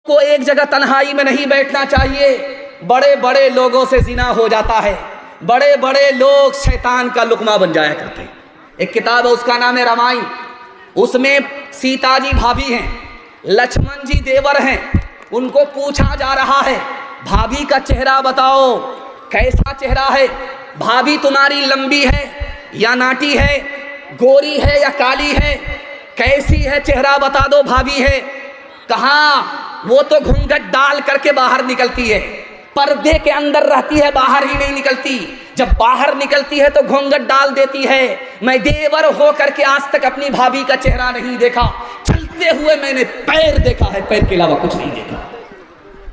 को एक जगह तन्हाई में नहीं बैठना चाहिए। बड़े बड़े लोगों से जिना हो जाता है, बड़े बड़े लोग शैतान का लुकमा बन जाया करते हैं। एक किताब है, उसका नाम है रामायण। उसमें सीता जी भाभी हैं, लक्ष्मण जी देवर हैं। उनको पूछा जा रहा है, भाभी का चेहरा बताओ, कैसा चेहरा है? भाभी तुम्हारी लंबी है या नाटी है, गोरी है या काली है, कैसी है, चेहरा बता दो भाभी है। कहाँ? वो तो घूंघट डाल करके बाहर निकलती है, पर्दे के अंदर रहती है, बाहर ही नहीं निकलती। जब बाहर निकलती है तो घूंघट डाल देती है। मैं देवर हो करके आज तक अपनी भाभी का चेहरा नहीं देखा, चलते हुए मैंने पैर देखा है, पैर के अलावा कुछ नहीं देखा।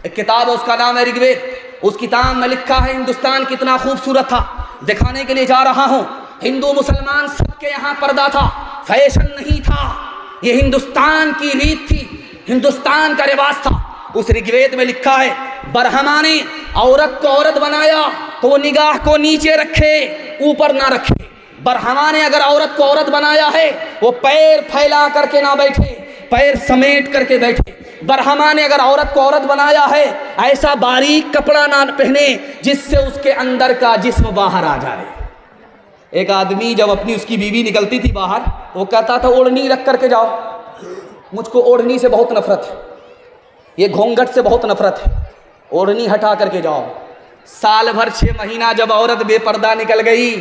एक किताब है, उसका नाम है ऋग्वेद। उस किताब में लिखा है हिंदुस्तान कितना खूबसूरत था। दिखाने के लिए जा रहा हूं, हिंदू मुसलमान सबके यहाँ पर्दा था, फैशन नहीं था। ये हिंदुस्तान की रीत थी, हिंदुस्तान का रिवाज था। उस ऋग्वेद में लिखा है, ब्रह्मा ने औरत को औरत बनाया तो वो निगाह को नीचे रखे, ऊपर ना रखे। ब्रह्मा ने अगर औरत को औरत बनाया है, वो पैर फैला करके ना बैठे, पैर समेट करके बैठे। ब्रह्मा ने अगर औरत को औरत बनाया है, ऐसा बारीक कपड़ा ना पहने जिससे उसके अंदर का जिस्म बाहर आ जाए। एक आदमी जब अपनी उसकी बीवी निकलती थी बाहर, वो कहता था ओढ़नी रख करके जाओ, मुझको ओढ़नी से बहुत नफरत है, ये घूंघट से बहुत नफरत है, ओढ़नी हटा करके जाओ। साल भर 6 महीना जब औरत बेपर्दा निकल गई,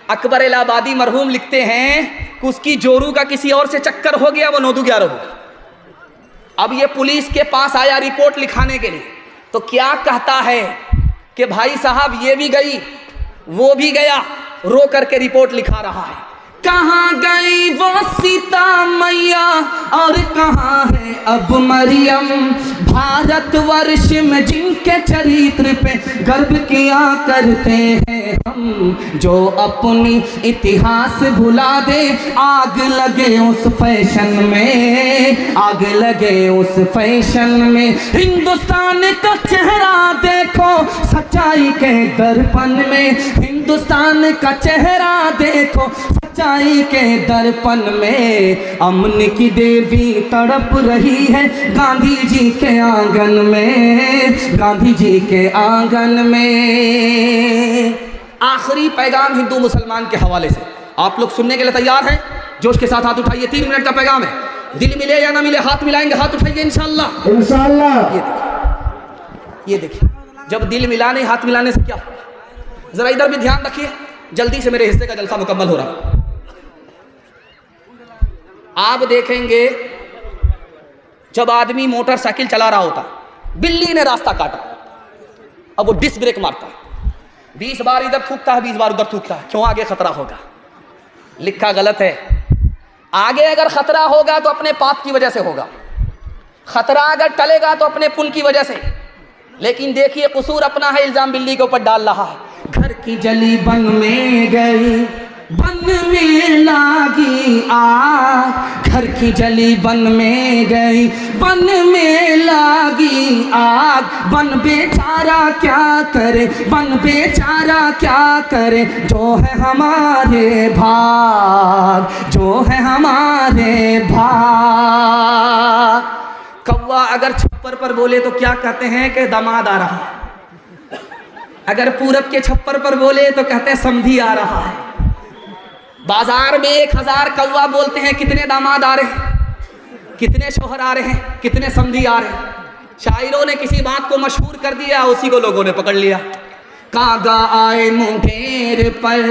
अकबर इलाहाबादी मरहूम लिखते हैं कि उसकी जोरू का किसी और से चक्कर हो गया, वो 9-11 हो गई। अब ये पुलिस के पास आया रिपोर्ट लिखाने के लिए, तो क्या कहता है कि भाई साहब ये भी गई वो भी गया, रो करके रिपोर्ट लिखा रहा है। कहाँ गई वो सीता मैया और कहाँ है अब मरियम, भारतवर्ष में जिनके चरित्र पे गर्व किया करते हैं हम, जो अपनी इतिहास भुला दे, आग लगे उस फैशन में, आग लगे उस फैशन में। हिंदुस्तान का चेहरा देखो सच्चाई के दर्पण में, हिंदुस्तान का चेहरा देखो सच्चाई के दर्पण में। अमन की देवी तड़प रही है गांधी जी के आंगन में, गांधी जी के आंगन में। आखिरी पैगाम हिंदू मुसलमान के हवाले से आप लोग सुनने के लिए तैयार हैं? जोश के साथ हाथ उठाइए। 3 मिनट का पैगाम है। दिल मिले या ना मिले, हाथ मिलाएंगे, हाथ उठाइए इंशाअल्लाह। इंशाअल्लाह। ये देखिए, जब दिल मिलाने हाथ मिलाने से क्या, जरा इधर भी ध्यान रखिए, जल्दी से मेरे हिस्से का जलसा मुकम्मल हो रहा है। आप देखेंगे जब आदमी मोटरसाइकिल चला रहा होता, बिल्ली ने रास्ता काटा, अब वो डिस्क ब्रेक मारता है, 20 बार इधर थूकता है, 20 बार उधर थूकता है। क्यों? आगे खतरा होगा। लिखा गलत है। आगे अगर खतरा होगा तो अपने पाप की वजह से होगा, खतरा अगर टलेगा तो अपने पुण्य की वजह से। लेकिन देखिए कसूर अपना है, इल्जाम बिल्ली के ऊपर डाल रहा है। घर की जली बन में गई, बन में लागी आग, घर की जली बन में गई, बन में लागी आग। बन बेचारा क्या करे, बन बेचारा क्या करे, जो है हमारे भाग, जो है हमारे भाग। कौवा अगर छप्पर पर बोले तो क्या कहते हैं कि दामाद आ रहा है, अगर पूरब के छप्पर पर बोले तो कहते हैं समधी आ रहा है। बाजार में 1000 कौवा बोलते हैं, कितने दामाद आ रहे हैं, कितने शोहर आ रहे हैं, कितने समधी आ रहे हैं। शायरों ने किसी बात को मशहूर कर दिया, उसी को लोगों ने पकड़ लिया। कागा आए मुंगेर पर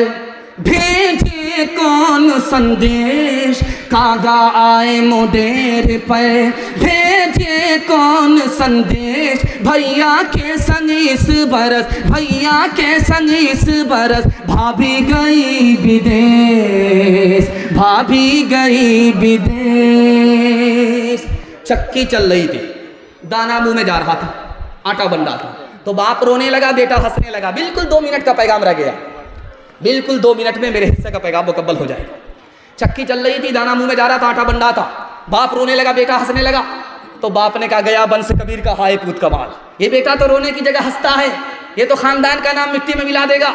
भेजे कौन संदेश, कागा आए मुंगेर पर भेजे कौन संदेश। भैया के संग इस बरस, भैया के संग इस बरस, भाभी गई विदेश, भाभी गई विदेश। चक्की चल रही थी, दाना मुंह में जा रहा था, आटा बन रहा था, तो बाप रोने लगा, बेटा हंसने लगा। बिल्कुल 2 मिनट का पैगाम रह गया, बिल्कुल 2 मिनट में मेरे हिस्से का पैगाम मुकम्मल हो जाएगा। चक्की चल रही थी, दाना मुंह में जा रहा था, आटा बन रहा था, बाप रोने लगा, बेटा हंसने लगा। तो बाप ने कहा, गया बंस कबीर का हाय पूत कमाल, ये बेटा तो रोने की जगह हंसता है, ये तो खानदान का नाम मिट्टी में मिला देगा।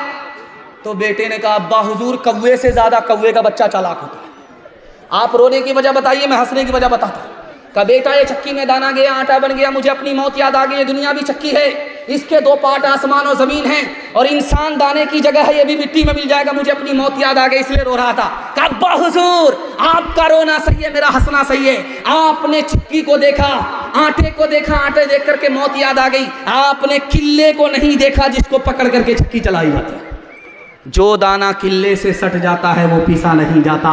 तो बेटे ने कहा, अब्बा हुजूर कौवे से ज्यादा कौवे का बच्चा चालाक होता है, आप रोने की वजह बताइए, मैं हंसने की वजह बताता। का बेटा ये चक्की में दाना गया, आटा बन गया, मुझे अपनी मौत याद आ गई, ये दुनिया भी चक्की है, इसके दो पार्ट आसमान और ज़मीन हैं, और इंसान दाने की जगह है, ये भी मिट्टी में मिल जाएगा, मुझे अपनी मौत याद आ गई इसलिए रो रहा था। कहा अब्बा हुजूर आपका रोना सही है, मेरा हंसना सही है। आपने चक्की को देखा, आटे को देखा, आटे देख करके मौत याद आ गई, आपने किले को नहीं देखा जिसको पकड़ करके चक्की चलाई जाती है। जो दाना किले से सट जाता है वो पीसा नहीं जाता,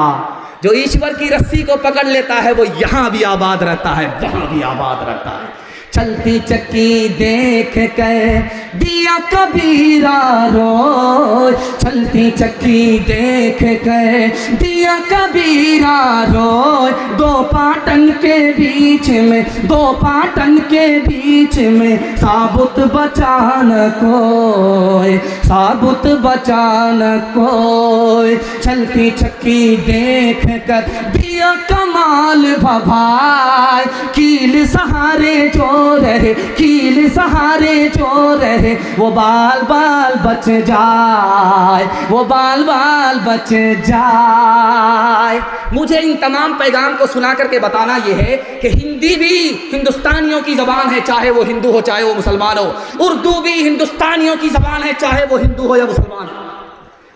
जो ईश्वर की रस्सी को पकड़ लेता है वो यहाँ भी आबाद रहता है, वहाँ भी आबाद रहता है। चलती चक्की देख कर दिया कबीरा रोए, चलती चक्की देख कर दिया कबीरा रोए, दो पाटन के बीच में, दो पाटन के बीच में साबुत बचान कोई, साबुत बचान कोई। चलती चक्की देख कर दिया कमाल भभाए, कील सहारे जो रहे, कील सहारे जो रहे, वो बाल बाल बच जाए, वो बाल बाल बच जाए। मुझे इन तमाम पैगाम को सुना करके बताना यह है कि हिंदी भी हिंदुस्तानियों की ज़बान है, चाहे वो हिंदू हो चाहे वो मुसलमान हो। उर्दू भी हिंदुस्तानियों की ज़बान है, चाहे वो हिंदू हो या मुसलमान हो।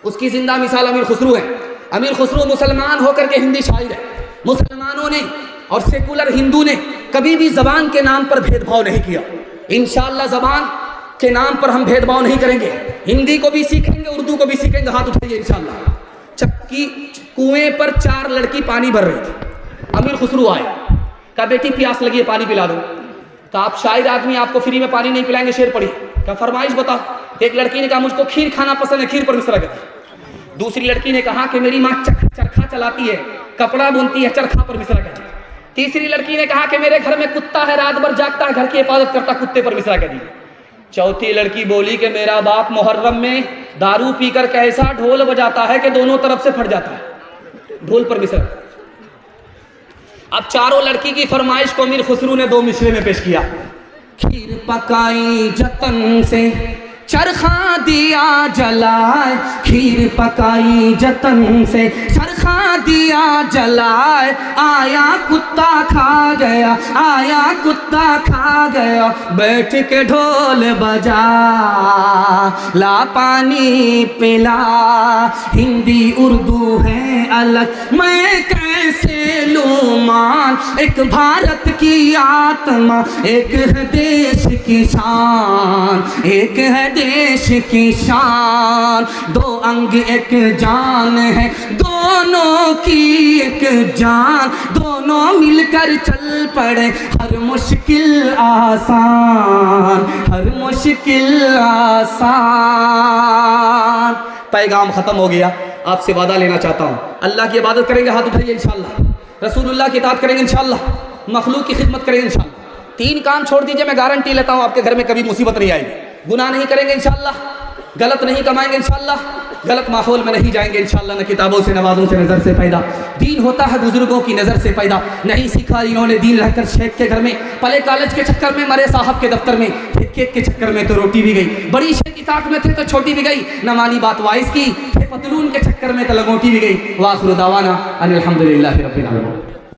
उसकी जिंदा मिसाल अमीर खुसरू है। अमीर खुसरू मुसलमान होकर के हिंदी शायर है। मुसलमानों ने और सेकुलर हिंदू ने कभी भी ज़बान के नाम पर भेदभाव नहीं किया। इंशाअल्लाह ज़बान के नाम पर हम भेदभाव नहीं करेंगे, हिंदी को भी सीखेंगे, उर्दू को भी सीखेंगे। हाथ उठाइए इंशाअल्लाह। चक्की कुएं पर 4 लड़की पानी भर रही थी। अमीर खुसरू आए, कहा बेटी प्यास लगी है, पानी पिला दो। कहा आप शायर आदमी, आपको फ्री में पानी नहीं पिलाएंगे, शेर पढ़िए। क्या फरमाइश बताओ। एक लड़की ने कहा मुझको खीर खाना पसंद है, खीर पर मिसरा कहती। दूसरी लड़की ने कहा कि मेरी माँ चरखा चलाती है, कपड़ा बुनती है, चरखा पर मिसरा कहती। तीसरी लड़की ने कहा कि मेरे घर में कुत्ता है, रात भर जागता है, घर की हिफाजत करता, कुत्ते पर मिसरा कह दी। चौथी लड़की बोली कि मेरा बाप मुहर्रम में दारू पीकर कैसा ढोल बजाता है कि दोनों तरफ से फट जाता है, ढोल पर मिसरा। अब चारों लड़की की फरमाइश को अमीर खुसरू ने 2 मिसरे में पेश किया। खीर पकाई जतन से, चरखा दिया जलाए, खीर पकाई जतन से, चरखा दिया जलाए, आया कुत्ता खा गया, आया कुत्ता खा गया, बैठ के ढोल बजा, ला पानी पिला। हिंदी उर्दू है अलग, मैं कैसे लूं मान, एक भारत की आत्मा, एक है देश की शान, एक है देश की शान। 2 अंग एक जान है, दोनों की एक जान, दोनों मिलकर चल पड़े, हर मुश्किल आसान, हर मुश्किल आसान। पैगाम खत्म हो गया। आपसे वादा लेना चाहता हूँ, अल्लाह की इबादत करेंगे, हाथ उठाइए इंशाअल्लाह, रसूलुल्लाह की इताअत करेंगे इंशाअल्लाह, मखलूक की खिदमत करेंगे इंशाअल्लाह। 3 काम छोड़ दीजिए, मैं गारंटी लेता हूँ आपके घर में कभी मुसीबत नहीं आएगी। गुनाह नहीं करेंगे इंशाअल्लाह, गलत नहीं कमाएंगे इंशाअल्लाह, गलत माहौल में नहीं जाएंगे इंशाअल्लाह। न किताबों से, नमाजों से, नज़र से पैदा दीन होता है, बुजुर्गों की नज़र से पैदा। नहीं सीखा इन्होंने दीन रहकर शेख के घर में, पले कॉलेज के चक्कर में, मरे साहब के दफ्तर में, केक के चक्कर में तो रोटी भी गई, बड़ी शेख की ताक में थे तो छोटी भी गई, न मानी बात वाइस की, पतलून के चक्कर में तो लगोटी भी गई। वाखिर दावाना अनिल हम्दुलिल्लाहि रब्बिल आलमीन।